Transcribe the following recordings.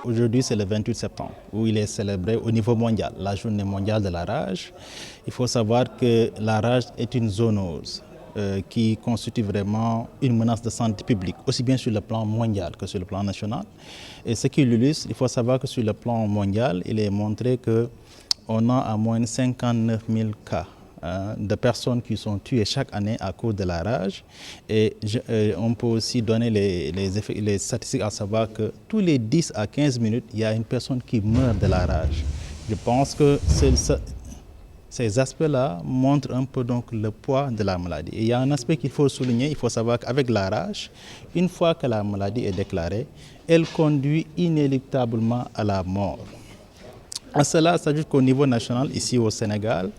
Aujourd'hui, c'est le 28 septembre, où il est célébré au niveau mondial, la journée mondiale de la rage. Il faut savoir que la rage est une zoonose qui constitue vraiment une menace de santé publique, aussi bien sur le plan mondial que sur le plan national. Et ce qui l'illustre, il faut savoir que sur le plan mondial, il est montré qu'on a à moins de 59 000 cas de personnes qui sont tuées chaque année à cause de la rage. Et on peut aussi donner les statistiques, à savoir que tous les 10 à 15 minutes, il y a une personne qui meurt de la rage. Je pense que ces aspects-là montrent un peu donc le poids de la maladie. Et il y a un aspect qu'il faut souligner, il faut savoir qu'avec la rage, une fois que la maladie est déclarée, elle conduit inéluctablement à la mort. À cela s'ajoute qu'au niveau national, ici au Sénégal,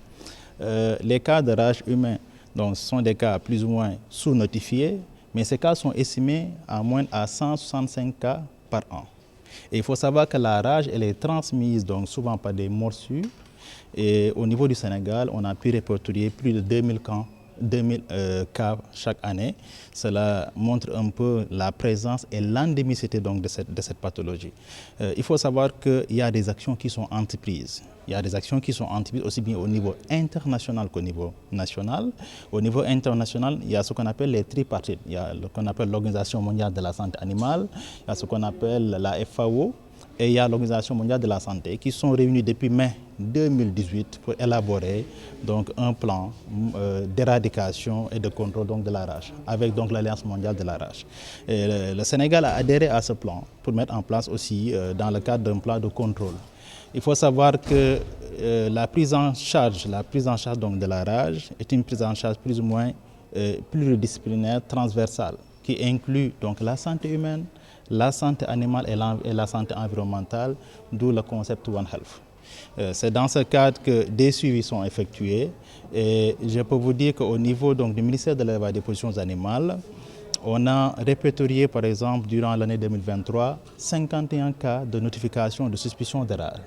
les cas de rage humain, donc, ce sont des cas plus ou moins sous-notifiés, mais ces cas sont estimés à moins à 165 cas par an. Et il faut savoir que la rage, elle est transmise donc souvent par des morsures. Et au niveau du Sénégal, on a pu répertorier plus de 2000 cas chaque année. Cela montre un peu la présence et l'endémicité donc de cette pathologie. Il faut savoir qu'il y a des actions qui sont entreprises. Il y a des actions qui sont entreprises aussi bien au niveau international qu'au niveau national. Au niveau international, il y a ce qu'on appelle les tripartites. Il y a ce qu'on appelle l'Organisation mondiale de la santé animale, il y a ce qu'on appelle la FAO, et il y a l'Organisation mondiale de la santé qui sont réunis depuis mai 2018 pour élaborer donc, un plan d'éradication et de contrôle donc, de la rage, avec donc l'Alliance mondiale de la rage. Et le Sénégal a adhéré à ce plan pour mettre en place aussi dans le cadre d'un plan de contrôle. Il faut savoir que la prise en charge donc, de la rage est une prise en charge plus ou moins pluridisciplinaire, transversale, qui inclut donc, la santé humaine, la santé animale et la santé environnementale, d'où le concept One Health. C'est dans ce cadre que des suivis sont effectués et je peux vous dire qu'au niveau donc, du ministère de l'Élevage et des Productions animales, on a répertorié par exemple durant l'année 2023 51 cas de notification de suspicion de rage.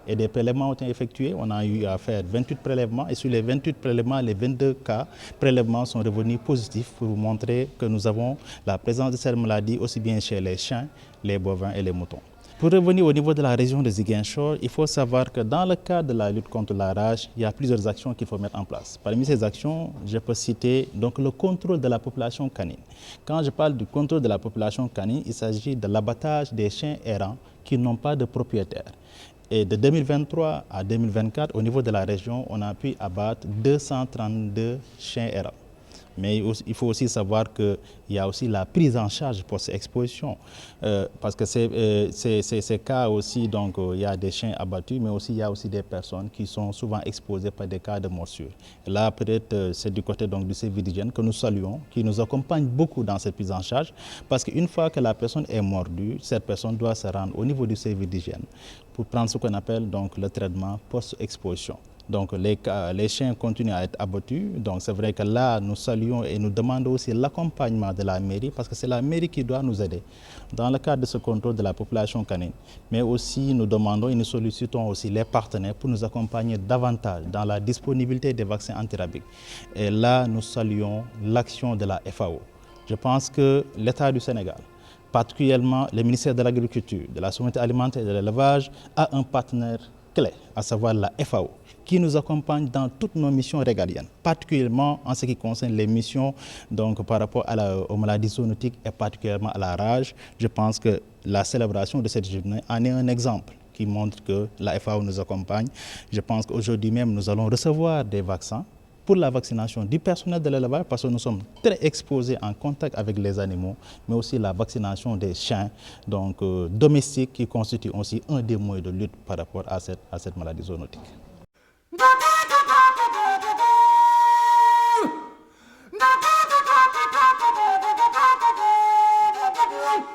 Et des prélèvements ont été effectués, on a eu à faire 28 prélèvements et sur les 28 prélèvements, les 22 cas prélèvements sont revenus positifs pour vous montrer que nous avons la présence de cette maladie aussi bien chez les chiens, les bovins et les moutons. Pour revenir au niveau de la région de Ziguinchor, il faut savoir que dans le cadre de la lutte contre la rage, il y a plusieurs actions qu'il faut mettre en place. Parmi ces actions, je peux citer donc, le contrôle de la population canine. Quand je parle du contrôle de la population canine, il s'agit de l'abattage des chiens errants qui n'ont pas de propriétaire. Et de 2023 à 2024, au niveau de la région, on a pu abattre 232 chiens errants. Mais il faut aussi savoir qu'il y a aussi la prise en charge post-exposition. Parce que ces cas aussi, donc, il y a des chiens abattus, mais aussi il y a aussi des personnes qui sont souvent exposées par des cas de morsure. Et là, peut-être, c'est du côté donc, du service d'hygiène que nous saluons, qui nous accompagne beaucoup dans cette prise en charge. Parce qu'une fois que la personne est mordue, cette personne doit se rendre au niveau du service d'hygiène pour prendre ce qu'on appelle donc, le traitement post-exposition. Donc les chiens continuent à être abattus. Donc c'est vrai que là, nous saluons et nous demandons aussi l'accompagnement de la mairie parce que c'est la mairie qui doit nous aider dans le cadre de ce contrôle de la population canine. Mais aussi, nous demandons et nous sollicitons aussi les partenaires pour nous accompagner davantage dans la disponibilité des vaccins antirabiques. Et là, nous saluons l'action de la FAO. Je pense que l'État du Sénégal, particulièrement le ministère de l'Agriculture, de la Souveraineté alimentaire et de l'Élevage, a un partenaire clé, à savoir la FAO, qui nous accompagne dans toutes nos missions régaliennes, particulièrement en ce qui concerne les missions donc, par rapport aux maladies zoonotiques et particulièrement à la rage. Je pense que la célébration de cette journée en est un exemple qui montre que la FAO nous accompagne. Je pense qu'aujourd'hui même, nous allons recevoir des vaccins pour la vaccination du personnel de l'élevage parce que nous sommes très exposés en contact avec les animaux, mais aussi la vaccination des chiens donc, domestiques qui constituent aussi un des moyens de lutte par rapport à cette maladie zoonotique.